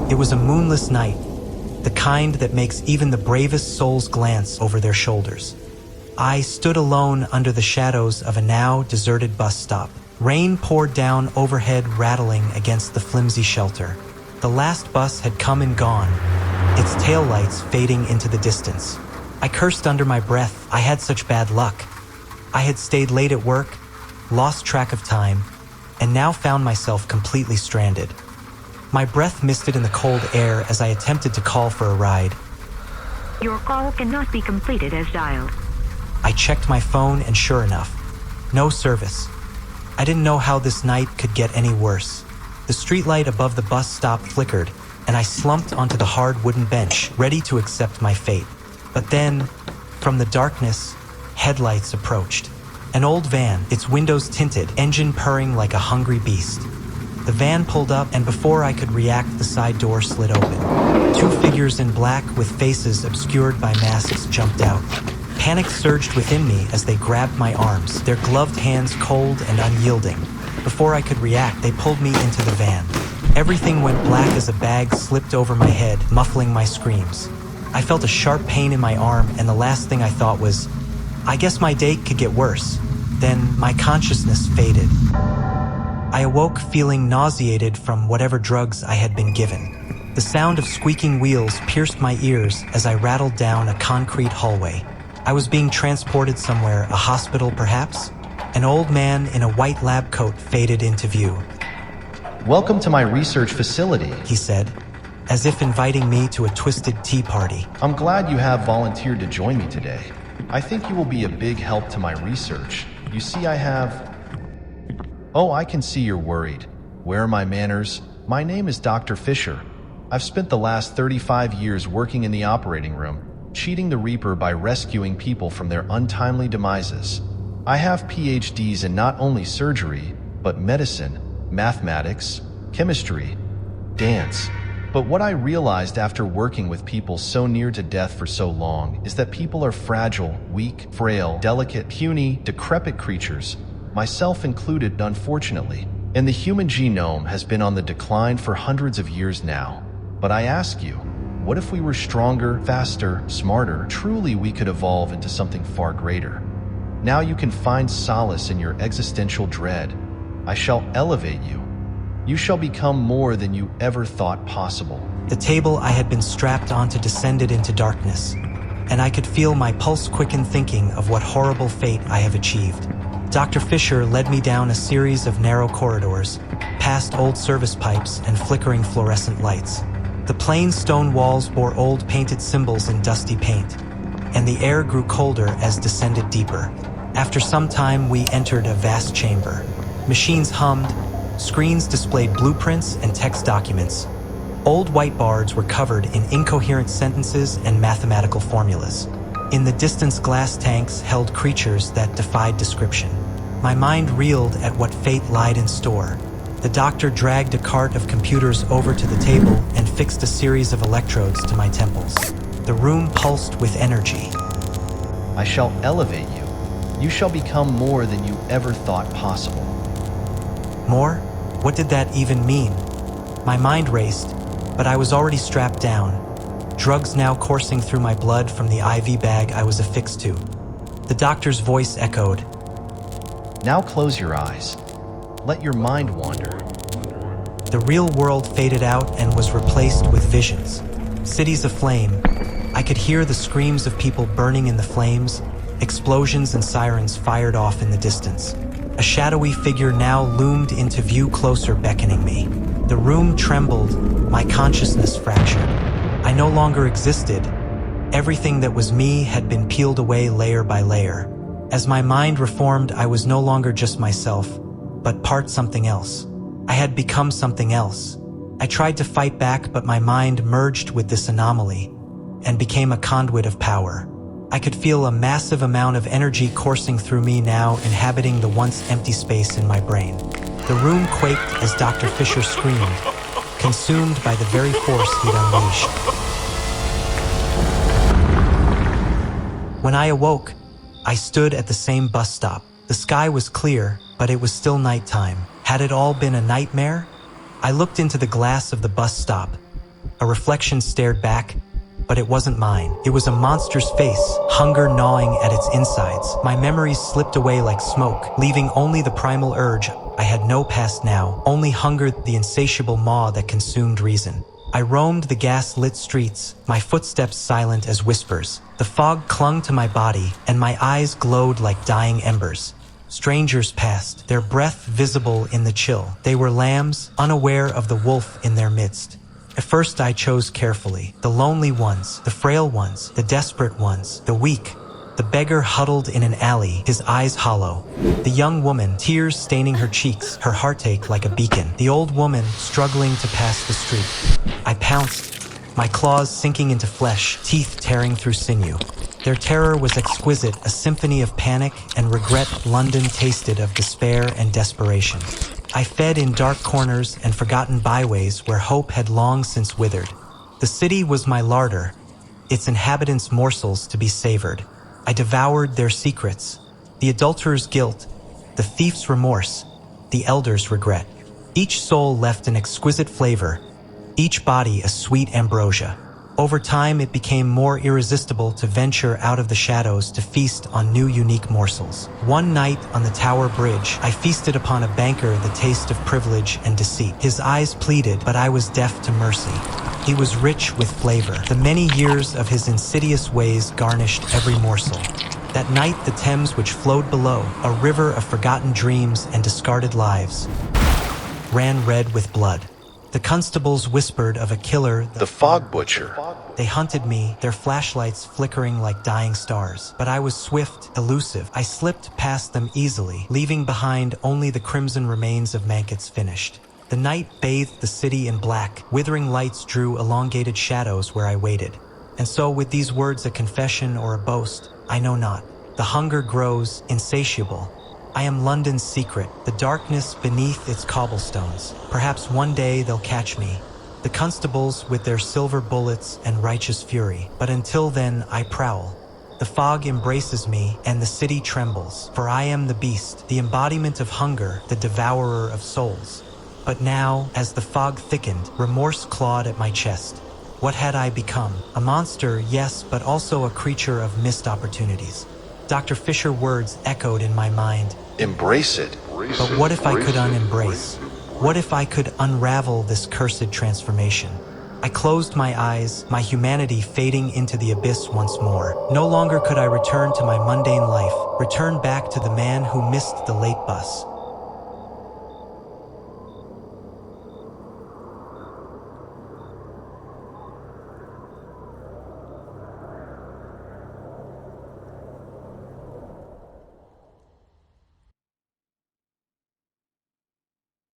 It was a moonless night, the kind that makes even the bravest souls glance over their shoulders. I stood alone under the shadows of a now deserted bus stop. Rain poured down overhead, rattling against the flimsy shelter. The last bus had come and gone, its taillights fading into the distance. I cursed under my breath. I had such bad luck. I had stayed late at work, lost track of time, and now found myself completely stranded. My breath misted in the cold air as I attempted to call for a ride. Your call cannot be completed as dialed. I checked my phone and sure enough, no service. I didn't know how this night could get any worse. The streetlight above the bus stop flickered, and I slumped onto the hard wooden bench, ready to accept my fate. But then, from the darkness, headlights approached. An old van, its windows tinted, engine purring like a hungry beast. The van pulled up, and before I could react, the side door slid open. Two figures in black with faces obscured by masks jumped out. Panic surged within me as they grabbed my arms, their gloved hands cold and unyielding. Before I could react, they pulled me into the van. Everything went black as a bag slipped over my head, muffling my screams. I felt a sharp pain in my arm, and the last thing I thought was, I guess my day could get worse. Then my consciousness faded. I awoke feeling nauseated from whatever drugs I had been given. The sound of squeaking wheels pierced my ears as I rattled down a concrete hallway. I was being transported somewhere, a hospital perhaps? An old man in a white lab coat faded into view. Welcome to my research facility, He said, as if inviting me to a twisted tea party. I'm glad you have volunteered to join me today. I think you will be a big help to my research. You see, I have... Oh, I can see you're worried. Where are my manners? My name is Dr. Fisher. I've spent the last 35 years working in the operating room, cheating the Reaper by rescuing people from their untimely demises. I have PhDs in not only surgery, but medicine, mathematics, chemistry, dance. But what I realized after working with people so near to death for so long is that people are fragile, weak, frail, delicate, puny, decrepit creatures, myself included, unfortunately. And the human genome has been on the decline for hundreds of years now. But I ask you, what if we were stronger, faster, smarter? Truly, we could evolve into something far greater. Now you can find solace in your existential dread. I shall elevate you. You shall become more than you ever thought possible. The table I had been strapped onto descended into darkness, and I could feel my pulse quicken thinking of what horrible fate I have achieved. Dr. Fisher led me down a series of narrow corridors, past old service pipes and flickering fluorescent lights. The plain stone walls bore old painted symbols in dusty paint, and the air grew colder as descended deeper. After some time, we entered a vast chamber. Machines hummed, screens displayed blueprints and text documents. Old whiteboards were covered in incoherent sentences and mathematical formulas. In the distance, glass tanks held creatures that defied description. My mind reeled at what fate lied in store. The doctor dragged a cart of computers over to the table and fixed a series of electrodes to my temples. The room pulsed with energy. I shall elevate you. You shall become more than you ever thought possible. More? What did that even mean? My mind raced, but I was already strapped down, drugs now coursing through my blood from the IV bag I was affixed to. The doctor's voice echoed. Now close your eyes. Let your mind wander. The real world faded out and was replaced with visions. Cities aflame. I could hear the screams of people burning in the flames, explosions and sirens fired off in the distance. A shadowy figure now loomed into view, closer, beckoning me. The room trembled, my consciousness fractured. I no longer existed. Everything that was me had been peeled away layer by layer. As my mind reformed, I was no longer just myself, but part something else. I had become something else. I tried to fight back, but my mind merged with this anomaly and became a conduit of power. I could feel a massive amount of energy coursing through me now, inhabiting the once empty space in my brain. The room quaked as Dr. Fisher screamed, consumed by the very force he'd unleashed. When I awoke, I stood at the same bus stop. The sky was clear, but it was still nighttime. Had it all been a nightmare? I looked into the glass of the bus stop. A reflection stared back, but it wasn't mine. It was a monster's face, hunger gnawing at its insides. My memories slipped away like smoke, leaving only the primal urge. I had no past now, only hunger, the insatiable maw that consumed reason. I roamed the gas-lit streets, my footsteps silent as whispers. The fog clung to my body, and my eyes glowed like dying embers. Strangers passed, their breath visible in the chill. They were lambs, unaware of the wolf in their midst. At first I chose carefully. The lonely ones, the frail ones, the desperate ones, the weak. The beggar huddled in an alley, his eyes hollow. The young woman, tears staining her cheeks, her heartache like a beacon. The old woman, struggling to pass the street. I pounced, my claws sinking into flesh, teeth tearing through sinew. Their terror was exquisite, a symphony of panic and regret. London tasted of despair and desperation. I fed in dark corners and forgotten byways where hope had long since withered. The city was my larder, its inhabitants morsels to be savored. I devoured their secrets, the adulterer's guilt, the thief's remorse, the elder's regret. Each soul left an exquisite flavor, each body a sweet ambrosia. Over time, it became more irresistible to venture out of the shadows to feast on new unique morsels. One night on the Tower Bridge, I feasted upon a banker the taste of privilege and deceit. His eyes pleaded, but I was deaf to mercy. He was rich with flavor. The many years of his insidious ways garnished every morsel. That night, the Thames which flowed below, a river of forgotten dreams and discarded lives, ran red with blood. The constables whispered of a killer, The Fog Butcher. They hunted me, their flashlights flickering like dying stars. But I was swift, elusive. I slipped past them easily, leaving behind only the crimson remains of Mankett's finished. The night bathed the city in black. Withering lights drew elongated shadows where I waited. And so, with these words a confession or a boast, I know not. The hunger grows, insatiable. I am London's secret, the darkness beneath its cobblestones. Perhaps one day they'll catch me. The constables with their silver bullets and righteous fury. But until then, I prowl. The fog embraces me, and the city trembles. For I am the beast, the embodiment of hunger, the devourer of souls. But now, as the fog thickened, remorse clawed at my chest. What had I become? A monster, yes, but also a creature of missed opportunities. Dr. Fisher's words echoed in my mind. Embrace it. But what if I could unembrace? What if I could unravel this cursed transformation? I closed my eyes, my humanity fading into the abyss once more. No longer could I return to my mundane life, return back to the man who missed the late bus.